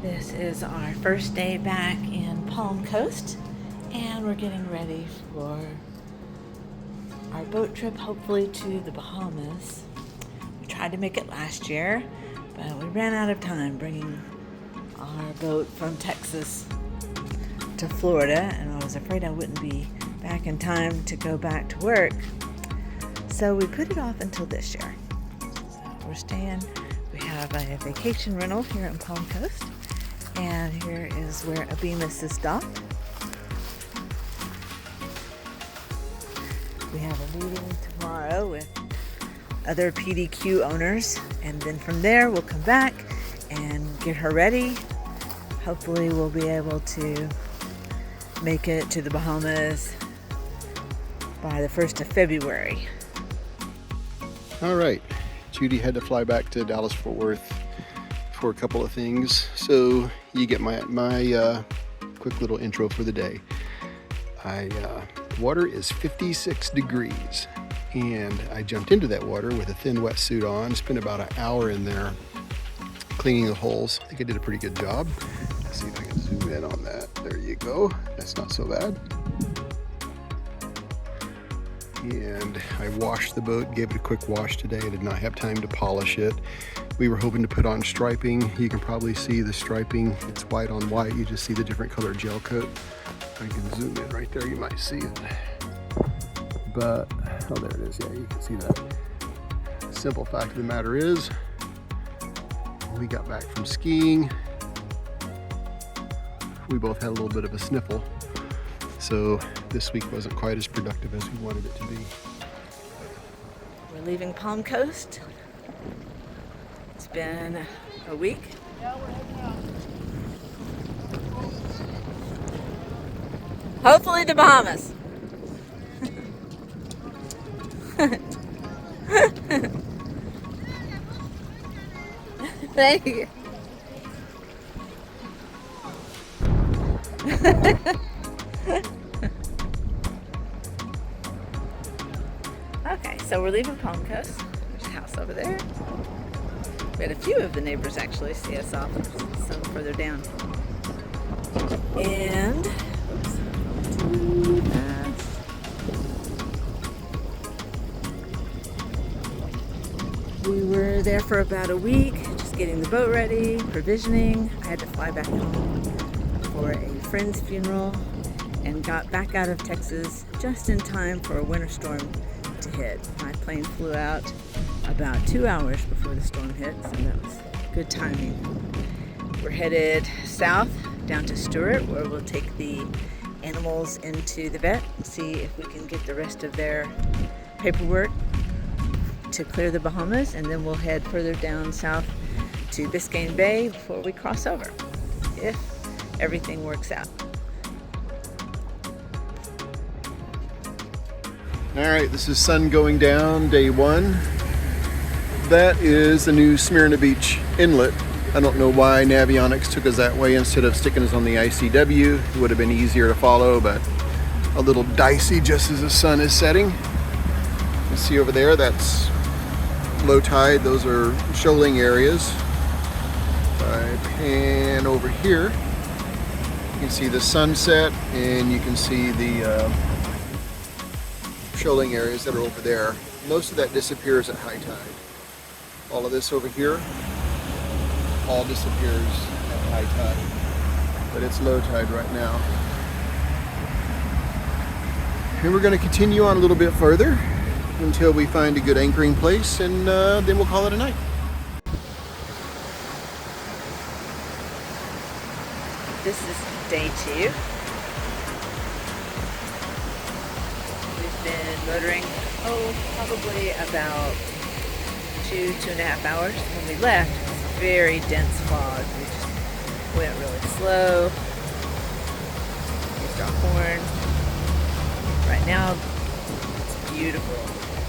This is our first day back in Palm Coast, and we're getting ready for our boat trip, hopefully to the Bahamas. We tried to make it last year, but we ran out of time bringing our boat from Texas to Florida, and I was afraid I wouldn't be back in time to go back to work. So we put it off until this year. So we're staying. We have a vacation rental here in Palm Coast, and here is where Evgeny is docked. We have a meeting tomorrow with other PDQ owners, and then from there we'll come back and get her ready. Hopefully we'll be able to make it to the Bahamas by the 1st of February. All right, Judy had to fly back to Dallas-Fort Worth for a couple of things, so you get my quick little intro for the day. Water is 56 degrees, and I jumped into that water with a thin wetsuit on, spent about an hour in there cleaning the holes. I think I did a pretty good job. Let's see if I can zoom in on that. There you go. That's not so bad. And I washed the boat, gave it a quick wash today. I did not have time to polish it. We were hoping to put on striping. You can probably see the striping. It's white on white. You just see the different color gel coat. I can zoom in right there. You might see it. But, oh, there it is. Yeah, you can see that. Simple fact of the matter is, we got back from skiing. We both had a little bit of a sniffle. So this week wasn't quite as productive as we wanted it to be. We're leaving Palm Coast. It's been a week. Hopefully the Bahamas. Thank you. Okay, so we're leaving Palm Coast. There's a house over there. We had a few of the neighbors actually see us off, some further down. And, oops, too fast. We were there for about a week, just getting the boat ready, provisioning. I had to fly back home for a friend's funeral and got back out of Texas just in time for a winter storm to hit. My plane flew out about 2 hours before the storm hit, so that was good timing. We're headed south down to Stewart, where we'll take the animals into the vet and see if we can get the rest of their paperwork to clear the Bahamas, and then we'll head further down south to Biscayne Bay before we cross over, if everything works out. All right, this is sun going down, day one. That is the new Smyrna Beach inlet. I don't know why Navionics took us that way instead of sticking us on the ICW. It would have been easier to follow, but a little dicey just as the sun is setting. You see over there, that's low tide. Those are shoaling areas. If I pan over here, you can see the sunset, and you can see the shoaling areas that are over there. Most of that disappears at high tide. All of this over here, all disappears at high tide, but it's low tide right now. And we're going to continue on a little bit further until we find a good anchoring place, and then we'll call it a night. This is day 2. We've been motoring, probably about 2.5 hours. When we left, it was very dense fog. We just went really slow. Used our horn. Right now, it's beautiful.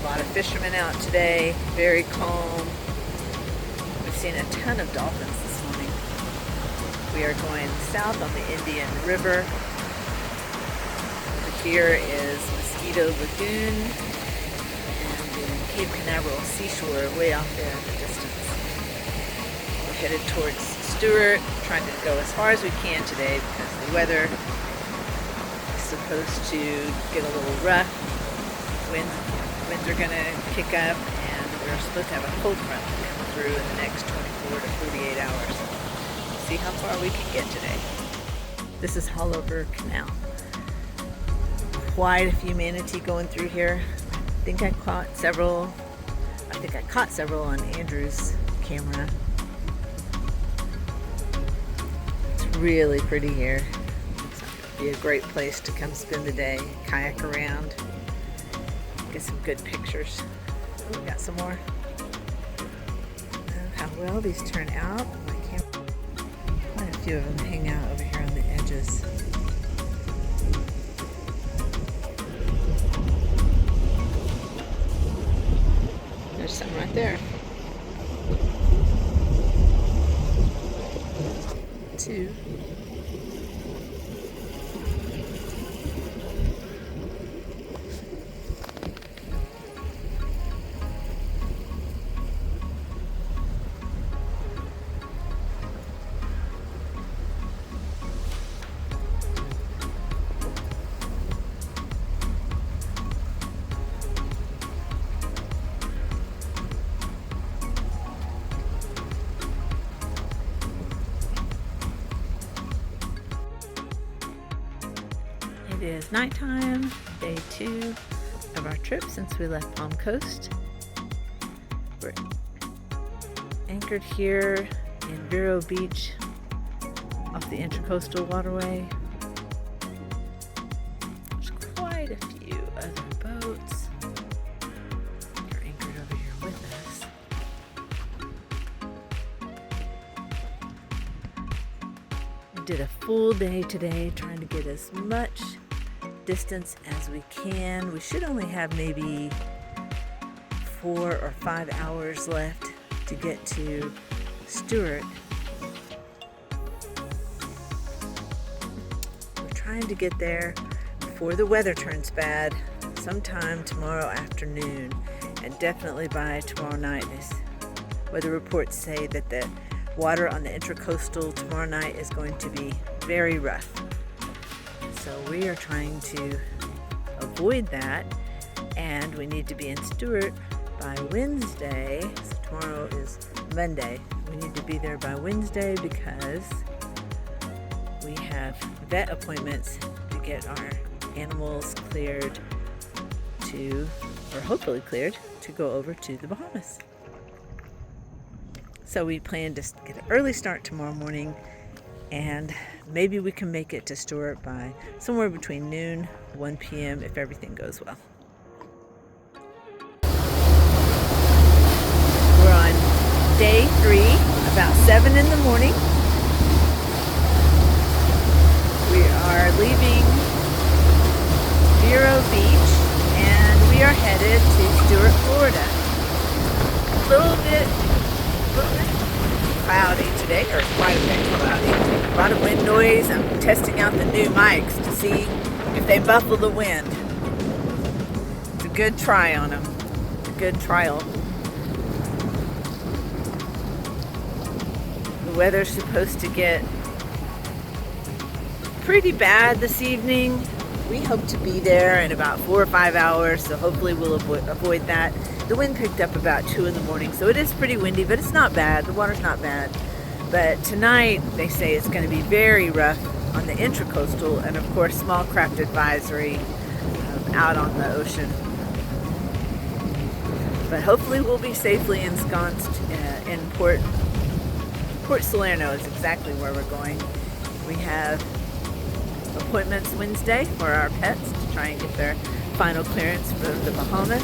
A lot of fishermen out today, very calm. We've seen a ton of dolphins this morning. We are going south on the Indian River. Over here is Mosquito Lagoon and then Cape Canaveral seashore way off there in the distance. We're headed towards Stewart, trying to go as far as we can today because the weather is supposed to get a little rough. Winds are going to kick up, and we're supposed to have a cold front come through in the next 24 to 48 hours. See how far we can get today. This is Haulover Canal. Quite a few manatee going through here. I think I caught several on Andrew's camera. It's really pretty here. So it'll be a great place to come spend the day, kayak around, get some good pictures. Oh, we got some more. How well these turn out. My camera. Quite a few of them hang out over here on the edges. There's some right there. 2. It is nighttime, day 2 of our trip since we left Palm Coast. We're anchored here in Vero Beach off the Intracoastal Waterway. There's quite a few other boats that are anchored over here with us. We did a full day today trying to get as much distance as we can. We should only have maybe 4 or 5 hours left to get to Stewart. We're trying to get there before the weather turns bad, sometime tomorrow afternoon, and definitely by tomorrow night. Weather reports say that the water on the Intracoastal tomorrow night is going to be very rough. So we are trying to avoid that, and we need to be in Stewart by Wednesday. So tomorrow is Monday. We need to be there by Wednesday because we have vet appointments to get our animals cleared to, or hopefully cleared, to go over to the Bahamas. So we plan to get an early start tomorrow morning, and maybe we can make it to Stewart by somewhere between noon, 1 p.m. if everything goes well. We're on day 3, about 7 in the morning. We are leaving Vero Beach, and we are headed to Stewart, Florida. A little bit cloudy today, or quite a bit cloudy. A lot of wind noise. I'm testing out the new mics to see if they buffle the wind. It's a good try on them. A good trial. The weather's supposed to get pretty bad this evening. We hope to be there in about 4 or 5 hours, so hopefully we'll avoid that. The wind picked up about 2 in the morning, so it is pretty windy, but it's not bad. The water's not bad. But tonight, they say it's going to be very rough on the Intracoastal, and of course, small craft advisory out on the ocean. But hopefully we'll be safely ensconced in Port Salerno is exactly where we're going. We have appointments Wednesday for our pets to try and get their final clearance for the Bahamas.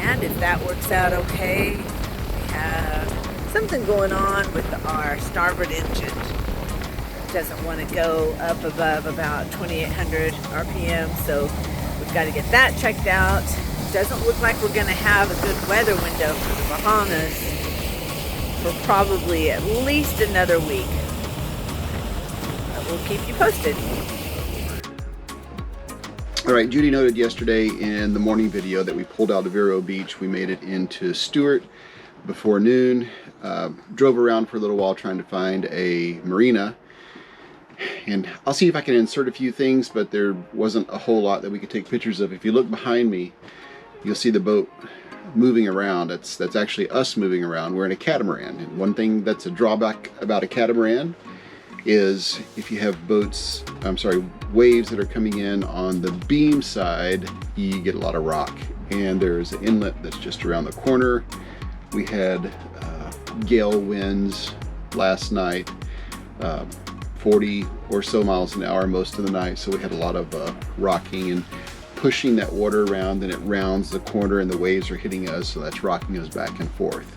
And if that works out okay, we have something going on with our starboard engine. It doesn't want to go up above about 2,800 RPM, so we've got to get that checked out. Doesn't look like we're going to have a good weather window for the Bahamas for probably at least another week. But we'll keep you posted. All right, Judy noted yesterday in the morning video that we pulled out of Vero Beach. We made it into Stewart. before noon. Drove around for a little while trying to find a marina, and I'll see if I can insert a few things, but there wasn't a whole lot that we could take pictures of. If you look behind me, you'll see the boat moving around. That's actually us moving around. We're in a catamaran, and one thing that's a drawback about a catamaran is if you have waves that are coming in on the beam side, you get a lot of rock. And there's an inlet that's just around the corner. We had gale winds last night, 40 or so miles an hour most of the night, so we had a lot of rocking and pushing that water around, and it rounds the corner and the waves are hitting us, so that's rocking us back and forth.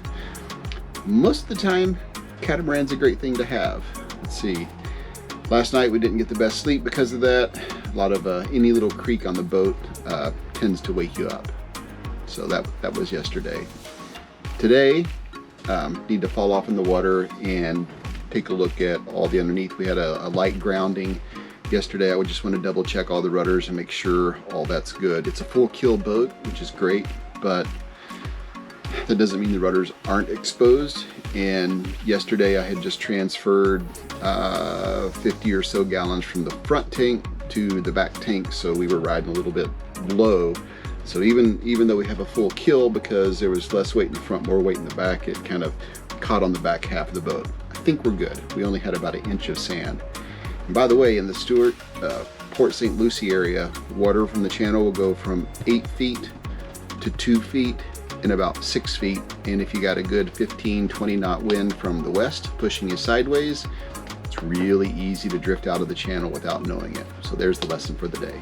Most of the time, catamaran's a great thing to have. Let's see. Last night we didn't get the best sleep because of that. A lot of any little creak on the boat tends to wake you up. So that was yesterday. Today, need to fall off in the water and take a look at all the underneath. We had a light grounding yesterday. I would just want to double check all the rudders and make sure all that's good. It's a full keel boat, which is great, but that doesn't mean the rudders aren't exposed. And yesterday I had just transferred 50 or so gallons from the front tank to the back tank, so we were riding a little bit low. So even though we have a full keel, because there was less weight in the front, more weight in the back, it kind of caught on the back half of the boat. I think we're good. We only had about 1 inch of sand. And by the way, in the Stewart, Port St. Lucie area, water from the channel will go from 8 feet to 2 feet in about 6 feet. And if you got a good 15-20 knot wind from the west pushing you sideways, it's really easy to drift out of the channel without knowing it. So there's the lesson for the day.